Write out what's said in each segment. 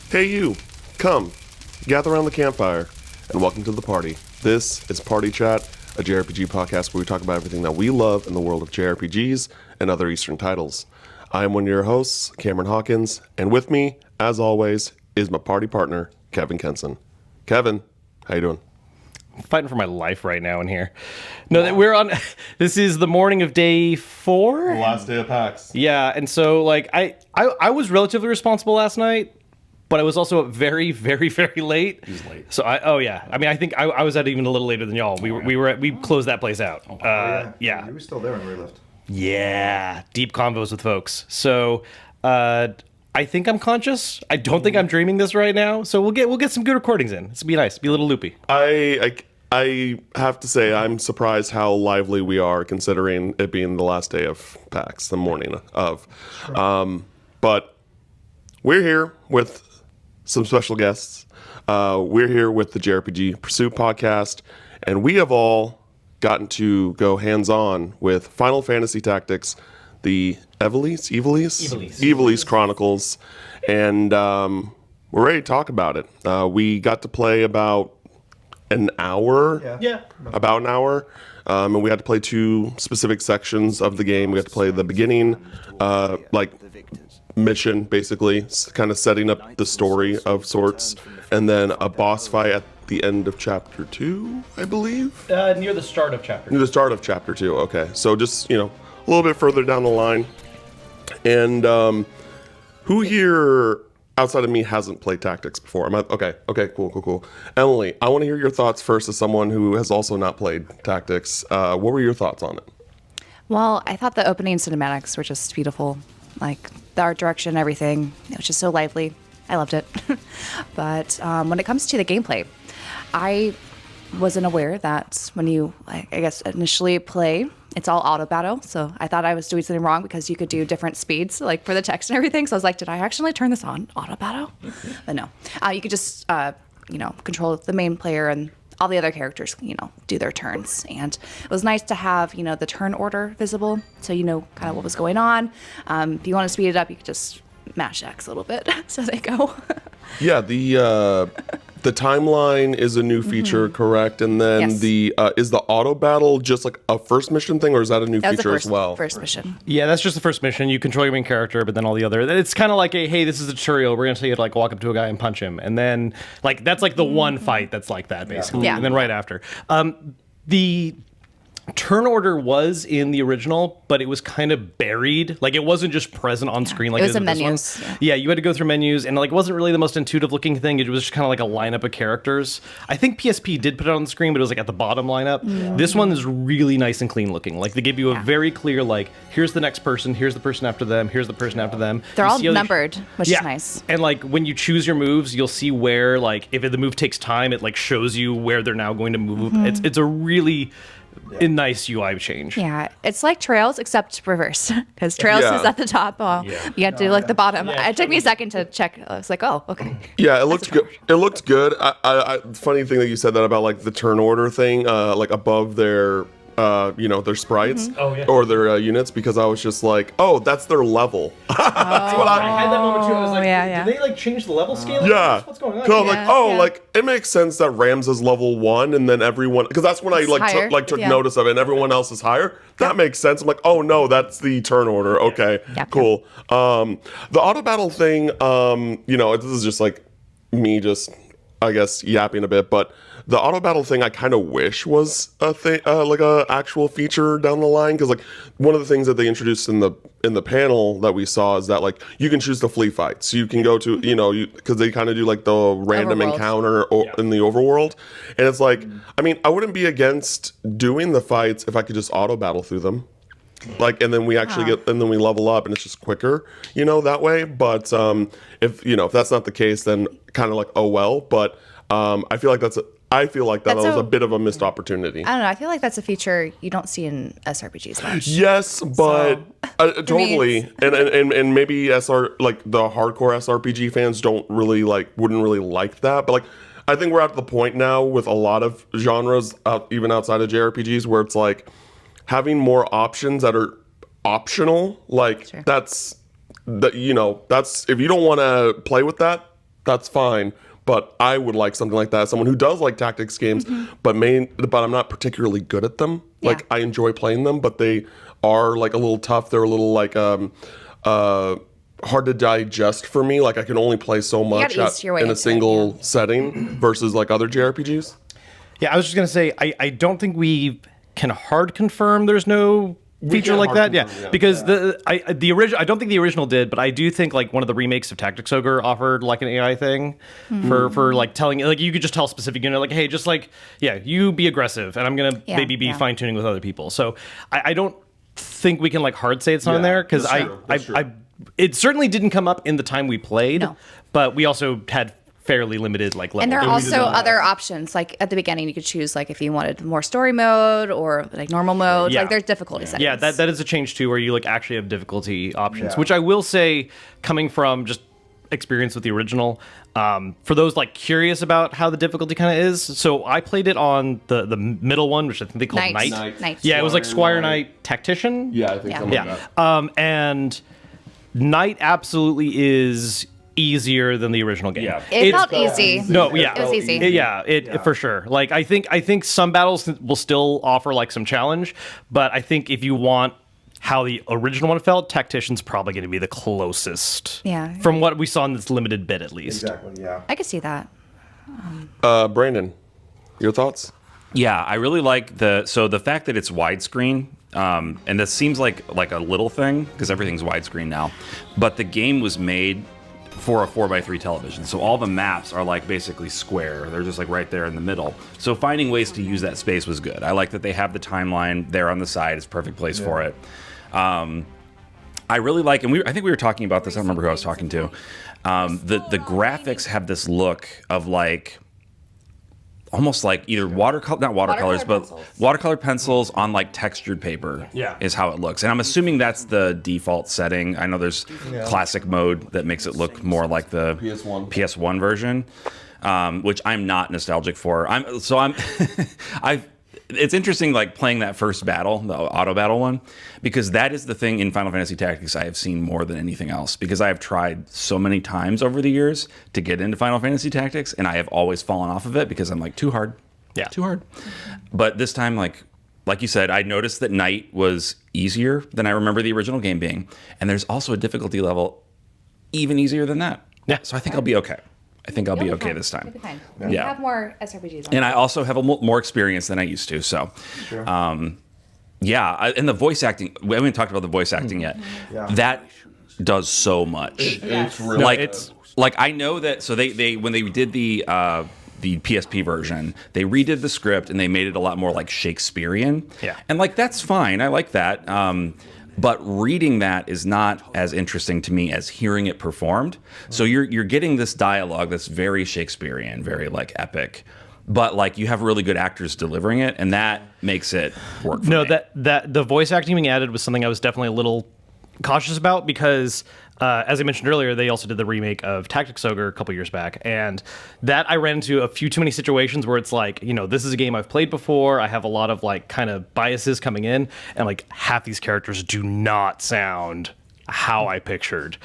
Hey you, come, gather around the campfire, and welcome to the party. This is Party Chat, a JRPG podcast where we talk about everything that we love in the world of JRPGs and other Eastern titles. I am one of your hosts, Cameron Hawkins, and with me, as always, is my party partner, Kevin Kenson. Kevin, how you doing? I'm fighting for my life right now in here. No, that we're on. This is the morning of day 4. The last day of PAX. Yeah, and so like I was relatively responsible last night, but I was also up very, very, very late. He's late. So I think I was out even a little later than y'all. We closed that place out. Yeah. You were still there when we left. Yeah, deep convos with folks. So I think I'm conscious. I don't think I'm dreaming this right now. So we'll get some good recordings in. It's be nice. Be a little loopy. I have to say I'm surprised how lively we are considering it being the last day of PAX, the morning of. Sure. But we're here with some special guests. We're here with the JRPG Pursuit podcast, and we have all gotten to go hands-on with Final Fantasy Tactics, the Ivalice Chronicles, and we're ready to talk about it. We got to play about an hour. Yeah. About an hour. And we had to play 2 specific sections of the game. We had to play the beginning, mission, basically, kind of setting up the story of sorts, and then a boss fight at the end of chapter 2, I believe. Near the start of chapter. Near the start of chapter 2. Okay, so just a little bit further down the line. And who here outside of me hasn't played Tactics before? Okay, cool. Emily, I want to hear your thoughts first as someone who has also not played Tactics. What were your thoughts on it? Well, I thought the opening cinematics were just beautiful. Like, the art direction, everything. It was just so lively. I loved it. But when it comes to the gameplay, I wasn't aware that when you, I guess, initially play, it's all auto battle. So I thought I was doing something wrong because you could do different speeds, like for the text and everything. So I was like, did I actually turn this on auto battle? But no, you could just, control the main player and all the other characters, do their turns. And it was nice to have, the turn order visible. So you know kind of what was going on. If you want to speed it up, you could just mash X a little bit so they go. Yeah, the timeline is a new feature, correct? And then Yes. Is the auto battle just like a first mission thing, or is that a new feature as well? First mission. Yeah, that's just the first mission. You control your main character, but then all the other... It's kind of like hey, this is a tutorial. We're going to tell you to walk up to a guy and punch him. And then that's the one fight that's like that, basically. Yeah. And then right after. The turn order was in the original, but it was kind of buried. It wasn't just present on screen like It was is in this menus. one. Yeah, you had to go through menus, and it wasn't really the most intuitive looking thing. It was just kind of like a lineup of characters. I think PSP did put it on the screen, but it was at the bottom lineup. Yeah. This one is really nice and clean looking. They give you a very clear here's the next person, here's the person after them, here's the person after them. They're all numbered, which is nice. And when you choose your moves, you'll see where if the move takes time, it shows you where they're now going to move. Mm-hmm. It's a really a nice UI change. Yeah, it's like Trails except reverse, because Trails is at the top. You have to do the bottom. Yeah, it took me a second to check. I was like, oh, okay. Yeah, it looked good. It looked good. Funny thing that you said that about the turn order thing, above their their sprites or their units, because I was just like, oh, that's their level. That's what I had that moment too. I was like, yeah. did they change the level scale? Yeah. What's going on? So it makes sense that Rams is level 1 and then everyone, because that's when I took notice of it, and everyone else is higher. That makes sense. I'm like, oh no, that's the turn order. Okay, cool. The auto battle thing, this is just me just, I guess, yapping a bit, but the auto battle thing I kind of wish was a thing, a actual feature down the line, because one of the things that they introduced in the panel that we saw is that you can choose to flee fights. So you can go to because they kind of do the random Overworld. encounter in the overworld, and it's I wouldn't be against doing the fights if I could just auto battle through them. And then we actually and then we level up, and it's just quicker, that way. But if that's not the case, then kind of oh well. But I feel like that was a bit of a missed opportunity. I don't know. I feel like that's a feature you don't see in SRPGs much. Yes, but totally. And maybe the hardcore SRPG fans wouldn't really like that. But I think we're at the point now with a lot of genres, even outside of JRPGs, where it's having more options that are optional. Sure. That's if you don't want to play with that, that's fine. But I would like something like that. Someone who does like tactics games, but I'm not particularly good at them. Yeah. Like I enjoy playing them, but they are like a little tough. They're a little like hard to digest for me. Like I can only play so much ease your way in a into it, single setting versus like other JRPGs. Yeah, I was just gonna say I don't think we can hard confirm there's no feature can't like hard that. confirm, Yeah, yeah. because the original I don't think the original did, but I do think like one of the remakes of Tactics Ogre offered like an AI thing for like telling like you could just tell specific unit like hey just like you be aggressive and I'm gonna Yeah, maybe be yeah. fine tuning with other people. So I don't think we can like hard say it's not in there because that's true. I it certainly didn't come up in the time we played, No. but we also had fairly limited like level. And there are we also did not other options. Like at the beginning, you could choose like if you wanted more story mode or like normal mode. Yeah. Like there's difficulty settings. Yeah, that is a change too, where you like actually have difficulty options, which I will say, coming from just experience with the original, for those like curious about how the difficulty kind of is. So I played it on the middle one, which I think they called Knight. Knight. Knight. Yeah, it was like Squire Squire Knight Tactician. Yeah, I think Yeah. something Yeah, like that. and Knight absolutely is easier than the original game. Yeah. It It's- felt easy. No, yeah, It was easy. It for sure. Like I think some battles will still offer like some challenge, but I think if you want how the original one felt, Tactician's probably going to be the closest. Yeah. From what we saw in this limited bit, at least. Exactly. Yeah. I could see that. Brandon, your thoughts? Yeah, I really like the fact that it's widescreen, and this seems like a little thing because everything's widescreen now, but the game was made for a 4x3 television, so all the maps are like basically square. They're just like right there in the middle. So finding ways to use that space was good. I like that they have the timeline there on the side. It's a perfect place for it. I really like, and I think we were talking about this. I don't remember who I was talking to. The graphics have this look of like almost like either not watercolors, but pencils. watercolor pencils on like textured paper. Yeah. Is how it looks, and I'm assuming that's the default setting. I know there's classic mode that makes it look more like the PS1 version, which I'm not nostalgic for. It's interesting, like playing that first battle, the auto battle one, because that is the thing in Final Fantasy Tactics I have seen more than anything else. Because I have tried so many times over the years to get into Final Fantasy Tactics, and I have always fallen off of it because I'm like too hard, too hard. But this time, like you said, I noticed that Knight was easier than I remember the original game being, and there's also a difficulty level even easier than that. Yeah. So I think I'll be okay. I think I'll be okay this time. You'll be fine. Yeah. You have more SRPGs on. And I also have more experience than I used to. So, and the voice acting, we haven't talked about the voice acting yet. Yeah. That does so much. It's really Like I know that. So they when they did the PSP version, they redid the script and they made it a lot more like Shakespearean. Yeah. And like that's fine. I like that. But reading that is not as interesting to me as hearing it performed. So you're getting this dialogue that's very Shakespearean, very like epic, but like you have really good actors delivering it, and that makes it work. For me. that the voice acting being added was something I was definitely a little cautious about because, as I mentioned earlier, they also did the remake of Tactics Ogre a couple years back, and that I ran into a few too many situations where it's like, this is a game I've played before. I have a lot of like kind of biases coming in, and like half these characters do not sound how I pictured.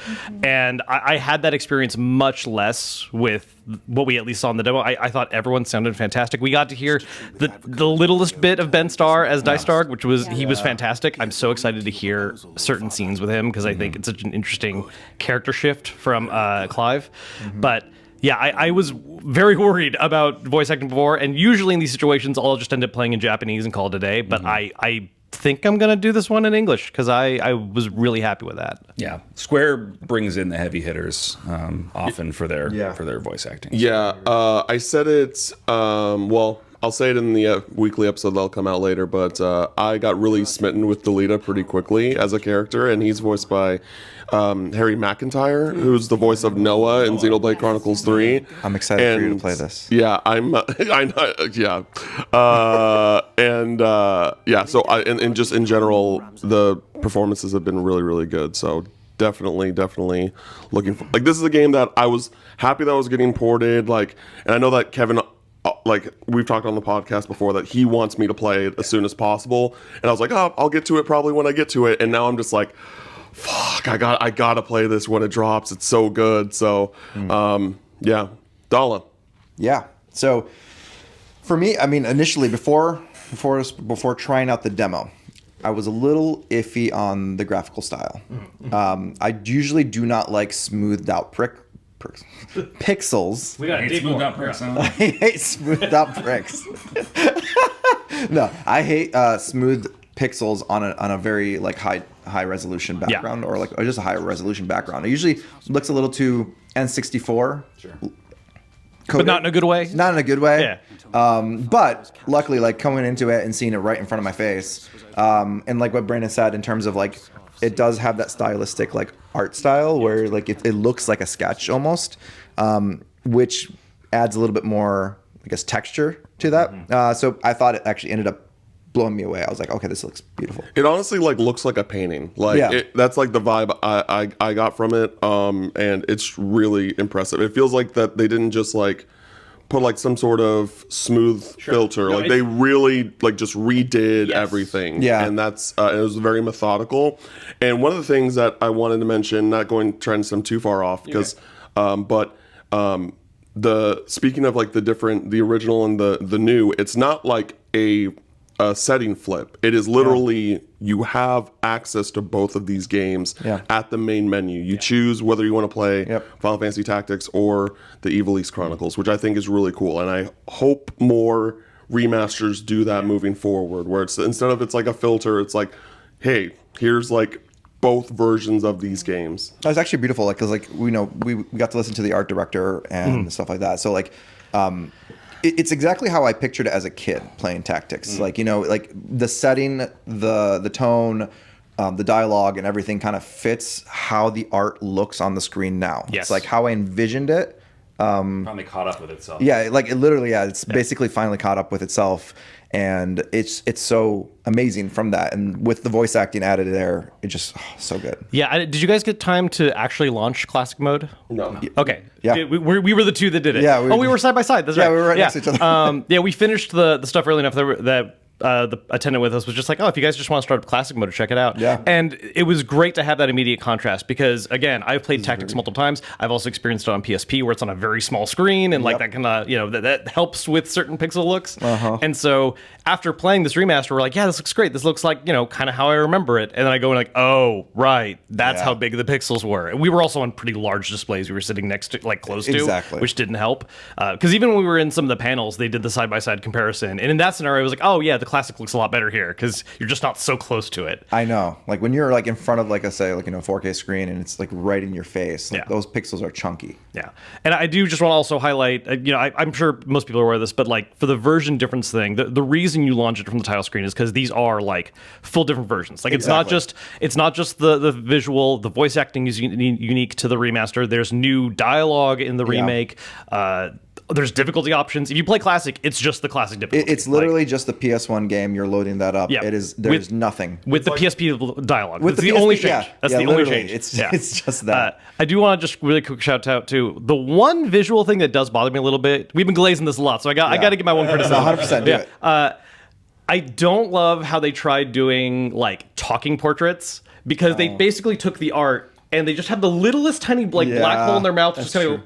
And I had that experience much less with what we at least saw in the demo. I thought everyone sounded fantastic. We got to hear the littlest bit of Ben Starr as Dystark, which was he was fantastic. I'm so excited to hear certain scenes with him because I think it's such an interesting character shift from Clive. But yeah, I was very worried about voice acting before, and usually in these situations I'll just end up playing in Japanese and call it a day. But I think I'm gonna do this one in English because I was really happy with that. Yeah, Square brings in the heavy hitters often for their voice acting. Yeah, I said it. Well, I'll say it in the weekly episode that'll come out later. But I got really smitten with Delita pretty quickly as a character, and he's voiced by Harry McIntyre, who's the voice of Noah in Xenoblade Chronicles 3. I'm excited for you to play this. Yeah, I'm. I know. Yeah, So and just in general, the performances have been really, really good. So definitely looking for. Like, this is a game that I was happy that I was getting ported. Like, and I know that Kevin. Like, we've talked on the podcast before that he wants me to play it as soon as possible, and I was like, oh, I'll get to it probably when I get to it. And now I'm just like, fuck, I gotta play this when it drops. It's so good. So Yeah. Dala. Yeah. So for me, I mean, initially before trying out the demo, I was a little iffy on the graphical style. I usually do not like smoothed out pixels. We got Smoothed out pricks, huh? I hate smoothed out bricks. No, I hate smooth pixels on a very like high resolution background or just a high resolution background. It usually looks a little too N64. Sure. But not in a good way. Not in a good way. Yeah. But luckily, like coming into it and seeing it right in front of my face, and like what Brandon said in terms of like, it does have that stylistic like art style where like it looks like a sketch almost, which adds a little bit more, I guess, texture to that. So I thought it actually ended up blowing me away. I was like, okay, this looks beautiful. It honestly like looks like a painting. Like that's like the vibe I got from it. And it's really impressive. It feels like that they didn't just like put like some sort of smooth filter. No, like they really like just redid everything. Yeah. And that's it was very methodical. And one of the things that I wanted to mention, not going trying to sound too far off, because the speaking of like the original and the new, it's not like a setting flip. It is literally you have access to both of these games at the main menu. You choose whether you want to play Final Fantasy Tactics or the Ivalice Chronicles, which I think is really cool. And I hope more remasters do that moving forward, where it's instead of it's like a filter, it's like, hey, here's like both versions of these games. That was actually beautiful, like because like we got to listen to the art director and stuff like that. So like. It's exactly how I pictured it as a kid playing Tactics. Like, like the setting, the tone, the dialogue and everything kind of fits how the art looks on the screen now. Yes. It's like how I envisioned it. Finally caught up with itself. Yeah, like it literally, it's basically finally caught up with itself. And it's so amazing from that. And with the voice acting added there, it just so good. Yeah, did you guys get time to actually launch classic mode? No. Okay. Yeah. We were the two that did it. Yeah, we were side by side. That's right. Yeah, we were right next to each other. Yeah, we finished the stuff early enough that the attendant with us was just like, oh, if you guys just want to start classic mode, check it out. Yeah. And it was great to have that immediate contrast because, again, I've played Tactics multiple times. I've also experienced it on PSP where it's on a very small screen and like that kind of, that helps with certain pixel looks. And so after playing this remaster, we're like, yeah, this looks great. This looks like, kind of how I remember it. And then I go and like, oh, right. That's how big the pixels were. And we were also on pretty large displays we were sitting next to, like close to, which didn't help. Because even when we were in some of the panels, they did the side-by-side comparison. And in that scenario, I was like, oh, yeah, the classic looks a lot better here because you're just not so close to it. I know. Like when you're like in front of like a 4K screen and it's like right in your face, like those pixels are chunky. Yeah. And I do just want to also highlight, I'm sure most people are aware of this, but like for the version difference thing, the reason you launch it from the title screen is because these are like full different versions. Like it's not just the visual, the voice acting is unique to the remaster. There's new dialogue in the remake. There's difficulty options. If you play classic, it's just the classic difficulty. It's literally just the PS1 game. You're loading that up. Yeah. There's nothing. With the PSP dialogue. With That's the the only PSP, change. That's the only change. It's just that. I do want to just really quick shout out to the one visual thing that does bother me a little bit. We've been glazing this a lot, so I got to give my one criticism. 100% do it. I don't love how they tried doing like talking portraits because they basically took the art and they just have the littlest tiny black hole in their mouth. Just kind of.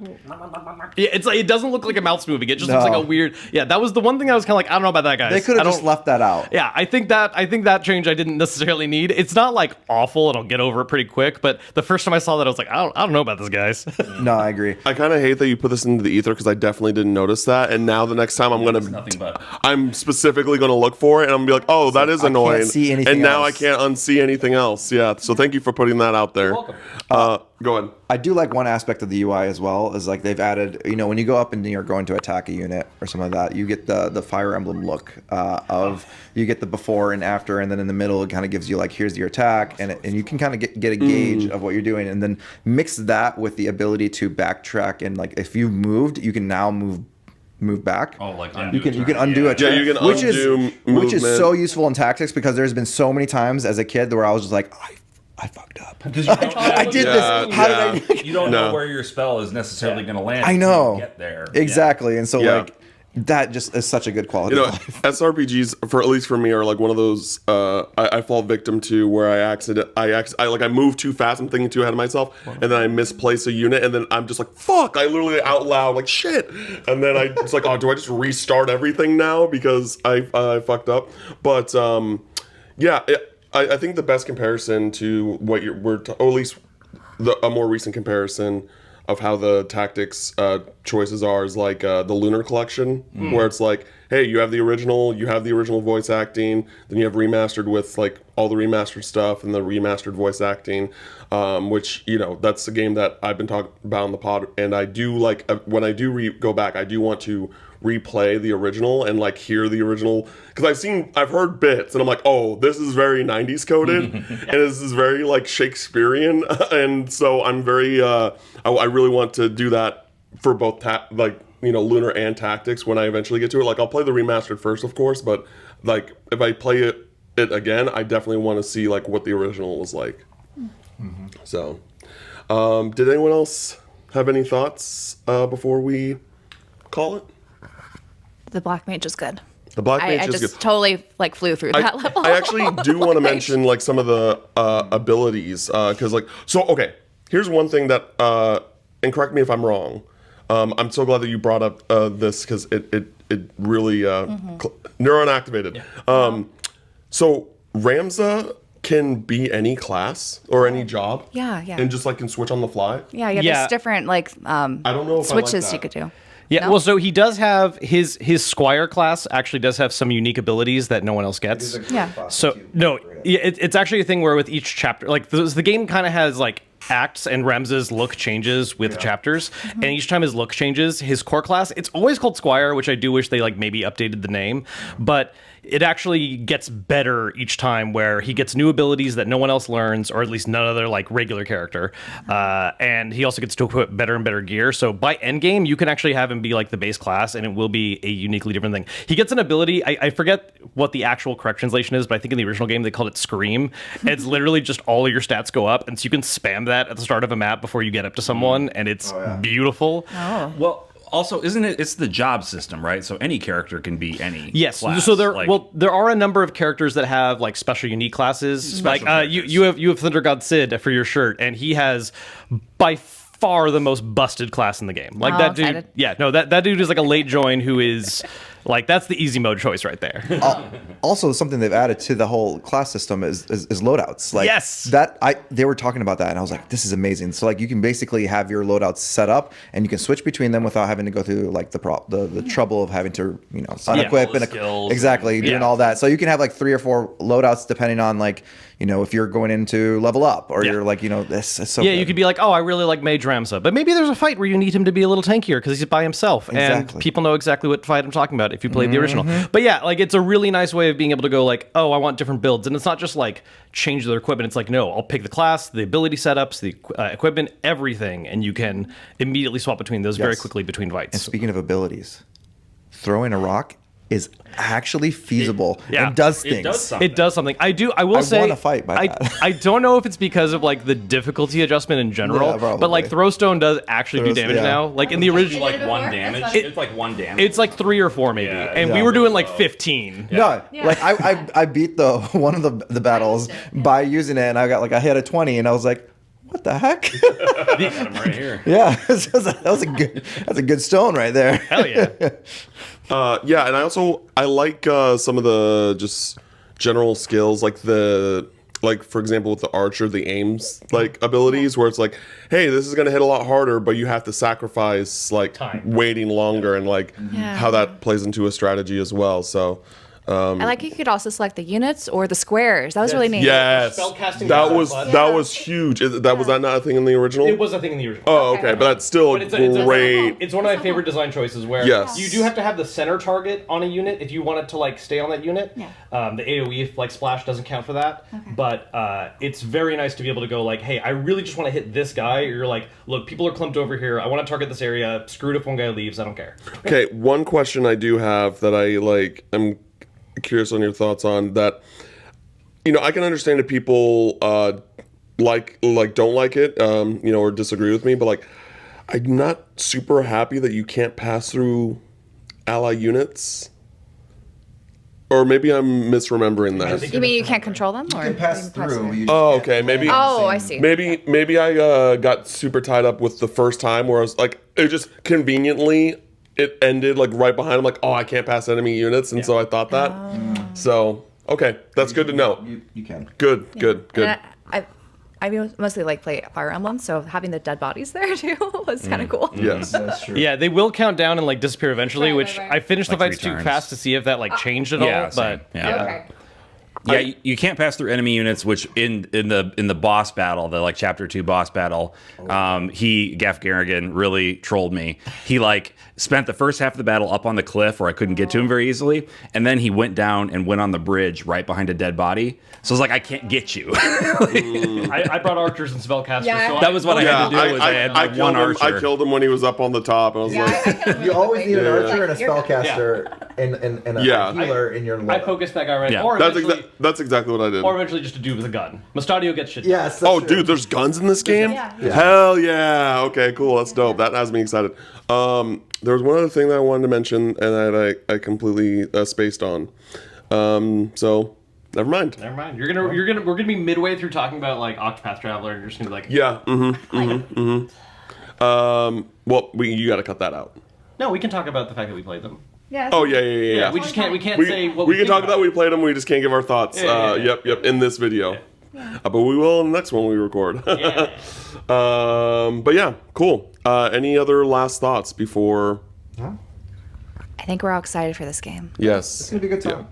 Yeah, it's like it doesn't look like a mouth's moving. It just looks like a weird. Yeah, that was the one thing I was kind of like, I don't know about that, guys. They could have just left that out. Yeah, I think that change I didn't necessarily need. It's not like awful, and I'll get over it pretty quick. But the first time I saw that, I was like, I don't know about this, guys. No, I agree. I kind of hate that you put this into the ether because I definitely didn't notice that. And now the next time I'm specifically gonna look for it and I'm gonna be like, oh, that is annoying. Can't see anything and now else. I can't unsee anything else. Yeah. So thank you for putting that out there. You're welcome. Go ahead. I do like one aspect of the UI as well is like they've added, when you go up and you're going to attack a unit or something like that, you get the Fire Emblem look you get the before and after, and then in the middle it kind of gives you like, here's your attack, and you can kind of get a gauge of what you're doing, and then mix that with the ability to backtrack, and like if you've moved, you can now move back. Oh, like undo you can undo a turn. Yeah, you can which undo which is movement. so useful in Tactics because there's been so many times as a kid where I was just like, I fucked up. Because you don't I did this. How did I? You don't know where your spell is necessarily going to land. I know. Until you get there. Exactly, and so Yeah. like that just is such a good quality You know, of life. SRPGs, for at least for me, are like one of those I fall victim to where I move too fast. I'm thinking too ahead of myself, and then I misplace a unit, and then I'm just like, "Fuck!" I literally out loud like "shit," and then it's like, "Oh, do I just restart everything now because I fucked up?" But I think the best comparison to what or at least a more recent comparison of how the tactics choices are is like the Lunar Collection, where it's like, hey, you have the original voice acting, then you have remastered with like all the remastered stuff and the remastered voice acting, which that's the game that I've been talking about on the pod, and I do like when I do go back, I do want to replay the original and like hear the original, because I've heard bits and I'm like, oh, this is very 90s coded and this is very like Shakespearean and so I'm very I really want to do that for both Lunar and Tactics when I eventually get to it. Like I'll play the remastered first, of course, but like if I play it again, I definitely want to see like what the original was like. So did anyone else have any thoughts before we call it? The Black Mage is good. The Black Mage I is just good. totally like flew through that level. I actually do want to mention like some of the abilities because okay, here's one thing that and correct me if I'm wrong. I'm so glad that you brought up this because it really neuron activated. So Ramza can be any class or any job. Yeah. And just like can switch on the fly. Yeah, there's different like I don't know if switches I like you could do. Yeah, No? well, so he does have his Squire class actually does have some unique abilities that no one else gets. Yeah. So no, it's actually a thing where with each chapter, like the game kind of has like acts, and Remza's look changes with chapters, and each time his look changes, his core class, it's always called Squire, which I do wish they like maybe updated the name, but it actually gets better each time where he gets new abilities that no one else learns, or at least none other like regular character. And he also gets to equip better and better gear. So by endgame, you can actually have him be like the base class, and it will be a uniquely different thing. He gets an ability, I forget what the actual correct translation is, but I think in the original game they called it Scream. It's literally just all of your stats go up, and so you can spam that at the start of a map before you get up to someone, and it's beautiful. Well, also, isn't it? It's the job system, right? So any character can be any. Yes. Class. So there are a number of characters that have like special unique classes. You have Thunder God Sid for your shirt, and he has by far the most busted class in the game. Like that dude. Excited. Yeah. No, that dude is like a late join who is like that's the easy mode choice right there. Also, something they've added to the whole class system is loadouts. Like Yes. They were talking about that, and I was like, this is amazing. So like you can basically have your loadouts set up, and you can switch between them without having to go through like the trouble of having to unequip all the and skills exactly and- doing all that. So you can have like 3 or 4 loadouts depending on like if you're going into level up or you're like this is so Yeah, good. you could be like, oh, I really like Mage Ramza, but maybe there's a fight where you need him to be a little tankier because he's by himself, and Exactly. people know exactly what fight I'm talking about if you played the original. But yeah, like it's a really nice way of being able to go like, oh, I want different builds, and it's not just like change their equipment. It's like, no, I'll pick the class, the ability setups, the equipment, everything, and you can immediately swap between those very Yes. quickly between fights. And speaking of abilities, throwing a rock is actually feasible yeah. and does It things. does something. It does something. I will say won a fight by that. I don't know if it's because of like the difficulty adjustment in general, Yeah, probably. but like Throwstone does actually do damage Yeah. now. Like in the original, Like one damage. It's like one damage. it's like 3 or 4 maybe, Yeah, and we yeah. were doing like 15. No, like I beat one of the battles by using it, and I got like I hit a 20, and I was like, what the heck? Got him right here. Yeah, that's a good stone right there. Hell yeah. Yeah, and I like some of the just general skills, like for example with the archer, the aims like abilities, where it's like, hey, this is gonna hit a lot harder, but you have to sacrifice like Time. waiting longer, and like how that plays into a strategy as well. So I like you could also select the units or the squares. That was really neat. yes, Spellcasting that was was fun. that was huge. Was that not a thing in the original? It was a thing in the original. Oh, okay, but that's still But it's great. it's one of my favorite design choices where Yes. you do have to have the center target on a unit if you want it to like stay on that unit. Yeah. The AoE like splash doesn't count for that, but it's very nice to be able to go like, hey, I really just want to hit this guy. Or you're like, look, people are clumped over here. I want to target this area. Screw it if one guy leaves. I don't care. Okay, one question I do have that I like. I'm curious on your thoughts on that. I can understand if people like don't like it, or disagree with me, but like I'm not super happy that you can't pass through ally units. Or maybe I'm misremembering that. You mean you can't control them? You Or can pass through. You just Oh, can't okay, maybe- land Oh, the I same- see. Maybe I got super tied up with the first time where I was like, it just conveniently ended like right behind. I'm like, oh, I can't pass enemy units, and so I thought that. So okay, that's good to know. You can. Good. And I mostly like play Fire Emblem, so having the dead bodies there too was kind of cool. Yes. That's true. Yeah, they will count down and like disappear eventually, Right, which right. I finished the Like fights too 3 turns. fast to see if that like changed at Yeah, all. same. But Yeah. Okay. Yeah, you can't pass through enemy units. Which in the boss battle, the like chapter 2 boss battle, Gaff Garrigan really trolled me. He like spent the first half of the battle up on the cliff where I couldn't get to him very easily, and then he went down and went on the bridge right behind a dead body. So I was like, I can't get you. I brought archers and spellcasters. Yeah. So That was what I Yeah, had to do. Was I had my killed one him. archer. I killed him when he was up on the top. And I was like, You always need an archer and a You're good. spellcaster and a Yeah. healer in your I loadout. focused that guy right. Yeah. Or eventually, that's exactly what I did. or eventually just a dude with a gun. Mustadio gets shit. Yes. Oh, that's true. dude, there's guns in this game? Yeah. Hell yeah. Okay, cool. That's dope. That has me excited. There was one other thing that I wanted to mention, and I completely spaced on. So, never mind. Never mind. We're gonna be midway through talking about like Octopath Traveler, and you're just gonna be like, Yeah. Well, you got to cut that out. no, we can talk about the fact that we played them. Yeah. Oh yeah. We just can't. We can't We, say what we can talk think about we played them. We just can't give our thoughts. Yeah. Yep. In this video. But we will in the next one we record. Yeah. But yeah, cool. Any other last thoughts before? I think we're all excited for this game. Yes. It's gonna be a good time.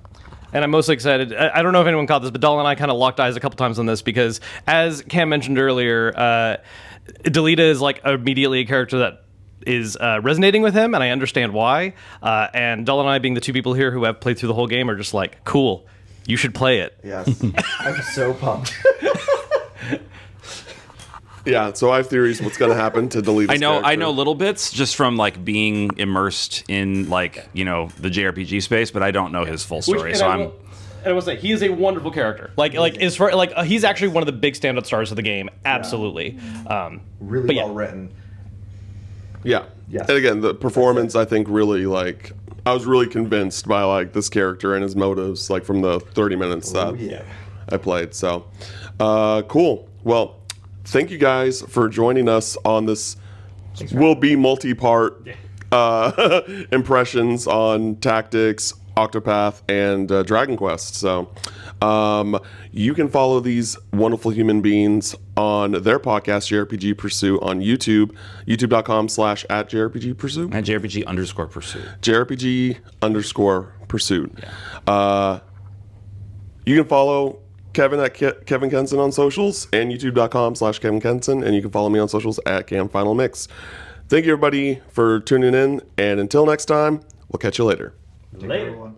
And I'm mostly excited. I don't know if anyone caught this, but Doll and I kind of locked eyes a couple times on this because, as Cam mentioned earlier, Delita is like immediately a character that is resonating with him, and I understand why. And Doll and I, being the two people here who have played through the whole game, are just like, cool, you should play it. Yes. I'm so pumped. Yeah. So I have theories what's going to happen to delete. I know little bits just from like being immersed in like the JRPG space, but I don't know his full story. And So I will say he is a wonderful character. He's actually one of the big standout stars of the game. Absolutely. Really But yeah. well written. Yeah. Yes. And again, the performance I think really like I was really convinced by like this character and his motives like from the 30 minutes that yeah. I played. So, cool. Well, thank you guys for joining us on this. Will be multi-part impressions on Tactics, Octopath, and Dragon Quest. So, you can follow these wonderful human beings on their podcast, JRPG Pursuit, on YouTube, youtube.com/@JRPG Pursuit. at JRPG_Pursuit. JRPG_Pursuit. You can follow Kevin at Kevin Kenson on socials and youtube.com/Kevin Kenson, and you can follow me on socials at CamFinalMix. Thank you everybody for tuning in, and until next time, we'll catch you later. Take care, everyone.